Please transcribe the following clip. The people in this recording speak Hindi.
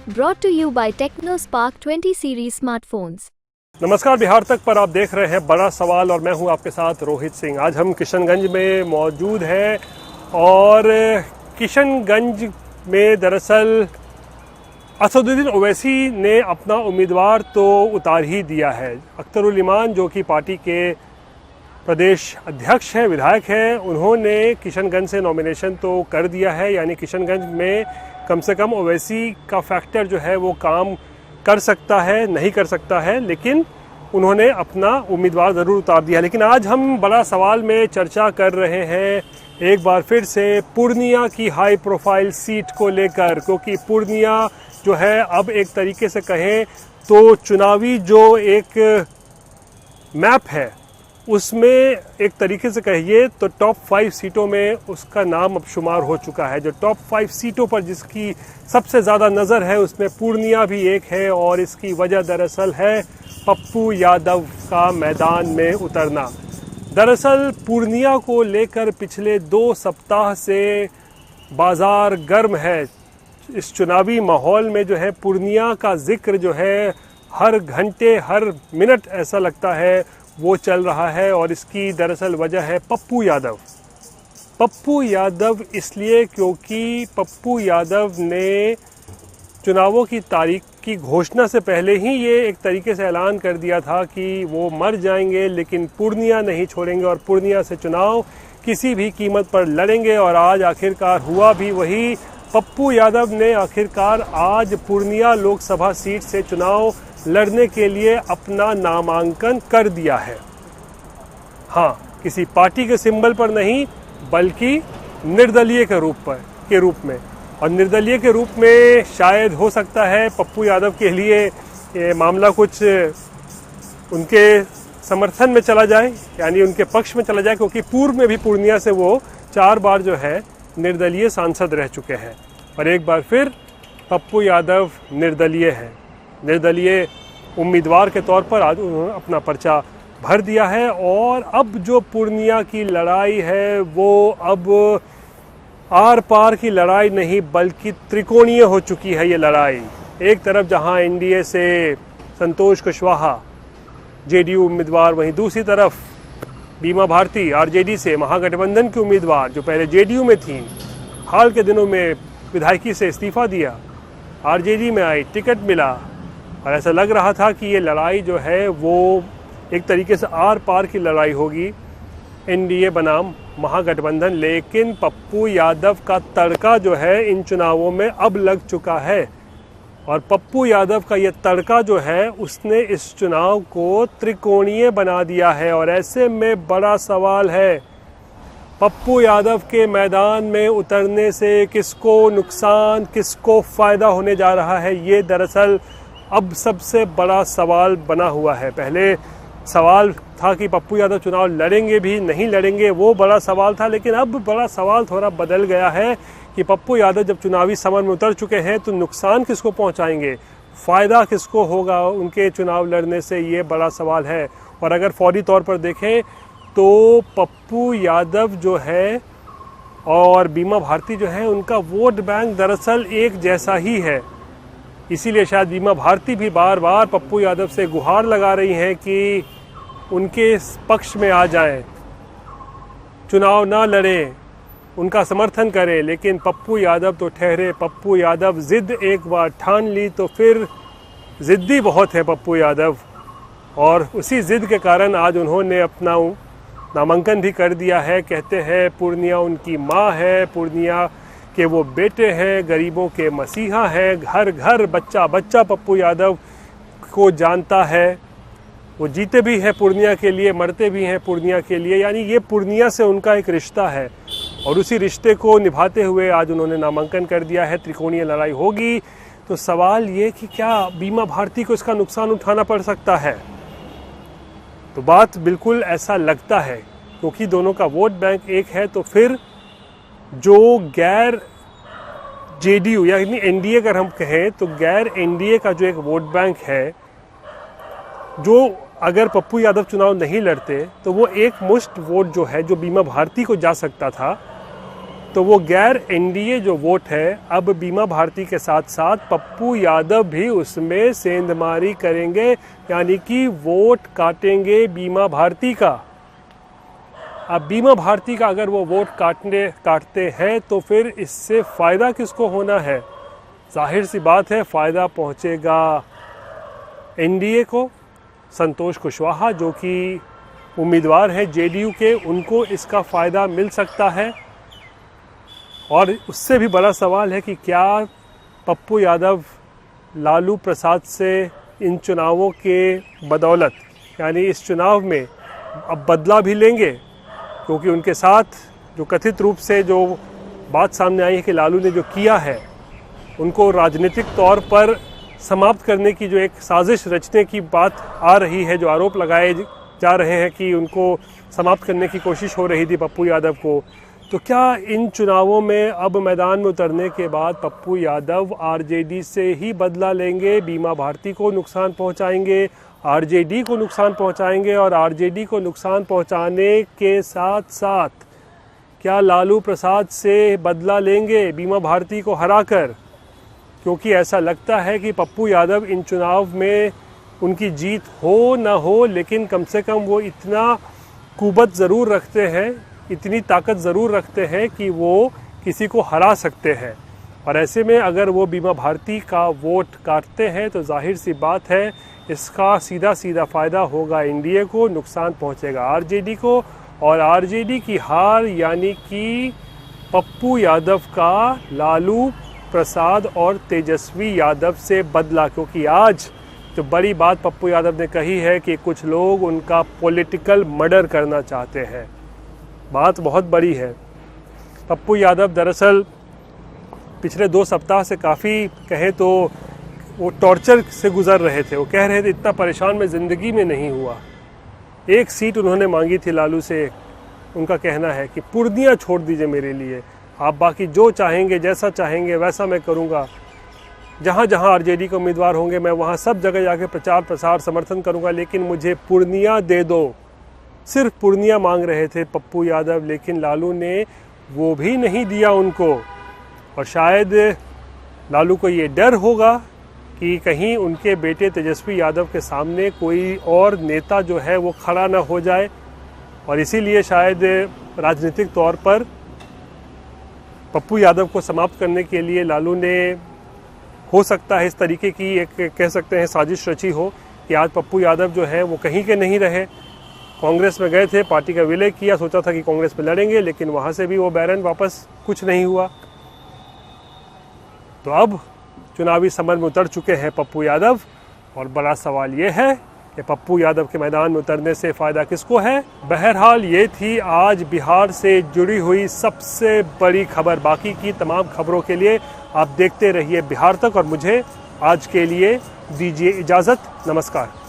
brought to you by TechnoSpark 20 series smartphones। नमस्कार, बिहार तक पर आप देख रहे हैं बड़ा सवाल और मैं हूं आपके साथ रोहित सिंह। आज हम किशनगंज में मौजूद हैं और किशनगंज में दरअसल असदुद्दीन ओवैसी ने अपना उम्मीदवार तो उतार ही दिया है। अख्तरुल इमान जो कि पार्टी के प्रदेश अध्यक्ष हैं, विधायक हैं, उन्होंने किशनगंज से नॉमिनेशन तो कर दिया है। यानी किशनगंज में कम से कम ओवैसी का फैक्टर जो है वो काम कर सकता है, नहीं कर सकता है, लेकिन उन्होंने अपना उम्मीदवार ज़रूर उतार दिया। लेकिन आज हम बड़ा सवाल में चर्चा कर रहे हैं एक बार फिर से पूर्णिया की हाई प्रोफाइल सीट को लेकर, क्योंकि पूर्णिया जो है अब एक तरीके से कहें तो चुनावी जो एक मैप है उसमें एक तरीके से कहिए तो टॉप 5 सीटों में उसका नाम अब शुमार हो चुका है। जो टॉप 5 सीटों पर जिसकी सबसे ज़्यादा नज़र है उसमें पूर्णिया भी एक है और इसकी वजह दरअसल है पप्पू यादव का मैदान में उतरना। दरअसल पूर्णिया को लेकर पिछले 2 सप्ताह से बाज़ार गर्म है। इस चुनावी माहौल में जो है पूर्णिया का जिक्र जो है हर घंटे हर मिनट ऐसा लगता है वो चल रहा है और इसकी दरअसल वजह है पप्पू यादव। पप्पू यादव इसलिए क्योंकि पप्पू यादव ने चुनावों की तारीख की घोषणा से पहले ही ये एक तरीके से ऐलान कर दिया था कि वो मर जाएंगे लेकिन पूर्णिया नहीं छोड़ेंगे और पूर्णिया से चुनाव किसी भी कीमत पर लड़ेंगे। और आज आखिरकार हुआ भी वही। पप्पू यादव ने आखिरकार आज पूर्णिया लोकसभा सीट से चुनाव लड़ने के लिए अपना नामांकन कर दिया है। हाँ, किसी पार्टी के सिंबल पर नहीं बल्कि निर्दलीय के रूप में। और निर्दलीय के रूप में शायद हो सकता है पप्पू यादव के लिए ये मामला कुछ उनके समर्थन में चला जाए, यानी उनके पक्ष में चला जाए, क्योंकि पूर्व में भी पूर्णिया से वो 4 बार जो है निर्दलीय सांसद रह चुके हैं। और एक बार फिर पप्पू यादव निर्दलीय है, निर्दलीय उम्मीदवार के तौर पर आज उन्होंने अपना पर्चा भर दिया है। और अब जो पूर्णिया की लड़ाई है वो अब आर पार की लड़ाई नहीं बल्कि त्रिकोणीय हो चुकी है ये लड़ाई। एक तरफ जहां एनडीए से संतोष कुशवाहा जेडीयू उम्मीदवार, वहीं दूसरी तरफ बीमा भारती आरजेडी से महागठबंधन की उम्मीदवार जो पहले जेडीयू में थी, हाल के दिनों में विधायकी से इस्तीफा दिया, आरजेडी में आई, टिकट मिला और ऐसा लग रहा था कि ये लड़ाई जो है वो एक तरीके से आर पार की लड़ाई होगी, एनडीए बनाम महागठबंधन। लेकिन पप्पू यादव का तड़का जो है इन चुनावों में अब लग चुका है और पप्पू यादव का ये तड़का जो है उसने इस चुनाव को त्रिकोणीय बना दिया है। और ऐसे में बड़ा सवाल है पप्पू यादव के मैदान में उतरने से किसको नुकसान किसको फ़ायदा होने जा रहा है, ये दरअसल अब सबसे बड़ा सवाल बना हुआ है। पहले सवाल था कि पप्पू यादव चुनाव लड़ेंगे भी नहीं लड़ेंगे, वो बड़ा सवाल था। लेकिन अब बड़ा सवाल थोड़ा बदल गया है कि पप्पू यादव जब चुनावी समर में उतर चुके हैं तो नुकसान किसको पहुंचाएंगे, फ़ायदा किसको होगा उनके चुनाव लड़ने से, ये बड़ा सवाल है। और अगर फौरी तौर पर देखें तो पप्पू यादव जो है और बीमा भारती जो है उनका वोट बैंक दरअसल एक जैसा ही है। इसीलिए शायद बीमा भारती भी बार बार पप्पू यादव से गुहार लगा रही हैं कि उनके पक्ष में आ जाएं, चुनाव ना लड़ें, उनका समर्थन करें। लेकिन पप्पू यादव तो ठहरे। पप्पू यादव जिद एक बार ठान ली तो फिर जिद्दी बहुत है पप्पू यादव और उसी जिद के कारण आज उन्होंने अपना नामांकन भी कर दिया है। कहते हैं पूर्णिया उनकी माँ है, पूर्णिया के वो बेटे हैं, गरीबों के मसीहा हैं, घर घर बच्चा बच्चा पप्पू यादव को जानता है। वो जीते भी हैं पूर्णिया के लिए, मरते भी हैं पूर्णिया के लिए, यानी ये पूर्णिया से उनका एक रिश्ता है और उसी रिश्ते को निभाते हुए आज उन्होंने नामांकन कर दिया है। त्रिकोणीय लड़ाई होगी। तो सवाल ये कि क्या बीमा भारती को इसका नुकसान उठाना पड़ सकता है? तो बात बिल्कुल ऐसा लगता है, क्योंकि दोनों का वोट बैंक एक है। तो फिर जो गैर जेडीयू यानी एनडीए अगर हम कहें तो गैर एनडीए का जो एक वोट बैंक है, जो अगर पप्पू यादव चुनाव नहीं लड़ते तो वो एक मुश्त वोट जो है जो बीमा भारती को जा सकता था तो वो गैर एनडीए जो वोट है, अब बीमा भारती के साथ साथ पप्पू यादव भी उसमें सेंधमारी करेंगे, यानी कि वोट काटेंगे बीमा भारती का। अब बीमा भारती का अगर वो वोट काटते हैं तो फिर इससे फ़ायदा किसको होना है? जाहिर सी बात है, फ़ायदा पहुंचेगा एनडीए को। संतोष कुशवाहा जो कि उम्मीदवार हैं जेडीयू के, उनको इसका फ़ायदा मिल सकता है। और उससे भी बड़ा सवाल है कि क्या पप्पू यादव लालू प्रसाद से इन चुनावों के बदौलत, यानी इस चुनाव में अब बदला भी लेंगे, क्योंकि उनके साथ जो कथित रूप से जो बात सामने आई है कि लालू ने जो किया है, उनको राजनीतिक तौर पर समाप्त करने की जो एक साजिश रचने की बात आ रही है, जो आरोप लगाए जा रहे हैं कि उनको समाप्त करने की कोशिश हो रही थी पप्पू यादव को, तो क्या इन चुनावों में अब मैदान में उतरने के बाद पप्पू यादव आरजेडी से ही बदला लेंगे, बीमा भारती को नुकसान पहुंचाएंगे, आरजेडी को नुकसान पहुंचाएंगे, और आरजेडी को नुकसान पहुंचाने के साथ साथ क्या लालू प्रसाद से बदला लेंगे बीमा भारती को हराकर? क्योंकि ऐसा लगता है कि पप्पू यादव इन चुनाव में उनकी जीत हो ना हो, लेकिन कम से कम वो इतना कुवत ज़रूर रखते हैं, इतनी ताकत ज़रूर रखते हैं कि वो किसी को हरा सकते हैं। और ऐसे में अगर वो बीमा भारती का वोट काटते हैं तो जाहिर सी बात है इसका सीधा सीधा फ़ायदा होगा एनडीए को, नुकसान पहुंचेगा आरजेडी को, और आरजेडी की हार यानी कि पप्पू यादव का लालू प्रसाद और तेजस्वी यादव से बदला। क्योंकि आज जो बड़ी बात पप्पू यादव ने कही है कि कुछ लोग उनका पॉलिटिकल मर्डर करना चाहते हैं, बात बहुत बड़ी है। पप्पू यादव दरअसल पिछले 2 सप्ताह से काफ़ी कहें तो वो टॉर्चर से गुज़र रहे थे। वो कह रहे थे इतना परेशान मैं ज़िंदगी में नहीं हुआ। एक सीट उन्होंने मांगी थी लालू से, उनका कहना है कि पूर्णिया छोड़ दीजिए मेरे लिए, आप बाकी जो चाहेंगे जैसा चाहेंगे वैसा मैं करूँगा, जहाँ जहाँ आरजेडी के उम्मीदवार होंगे मैं वहाँ सब जगह जाके प्रचार प्रसार समर्थन करूँगा, लेकिन मुझे पूर्णिया दे दो। सिर्फ पूर्णिया मांग रहे थे पप्पू यादव, लेकिन लालू ने वो भी नहीं दिया उनको। और शायद लालू को ये डर होगा कि कहीं उनके बेटे तेजस्वी यादव के सामने कोई और नेता जो है वो खड़ा ना हो जाए, और इसीलिए शायद राजनीतिक तौर पर पप्पू यादव को समाप्त करने के लिए लालू ने, हो सकता है इस तरीके की एक कह सकते हैं साजिश रची हो कि आज पप्पू यादव जो है वो कहीं के नहीं रहे। कांग्रेस में गए थे, पार्टी का विलय किया, सोचा था कि कांग्रेस में लड़ेंगे, लेकिन वहाँ से भी वो बैरन वापस कुछ नहीं हुआ। तो अब चुनावी समर में उतर चुके हैं पप्पू यादव, और बड़ा सवाल ये है कि पप्पू यादव के मैदान में उतरने से फ़ायदा किसको है। बहरहाल ये थी आज बिहार से जुड़ी हुई सबसे बड़ी खबर। बाकी की तमाम खबरों के लिए आप देखते रहिए बिहार तक, और मुझे आज के लिए दीजिए इजाज़त। नमस्कार।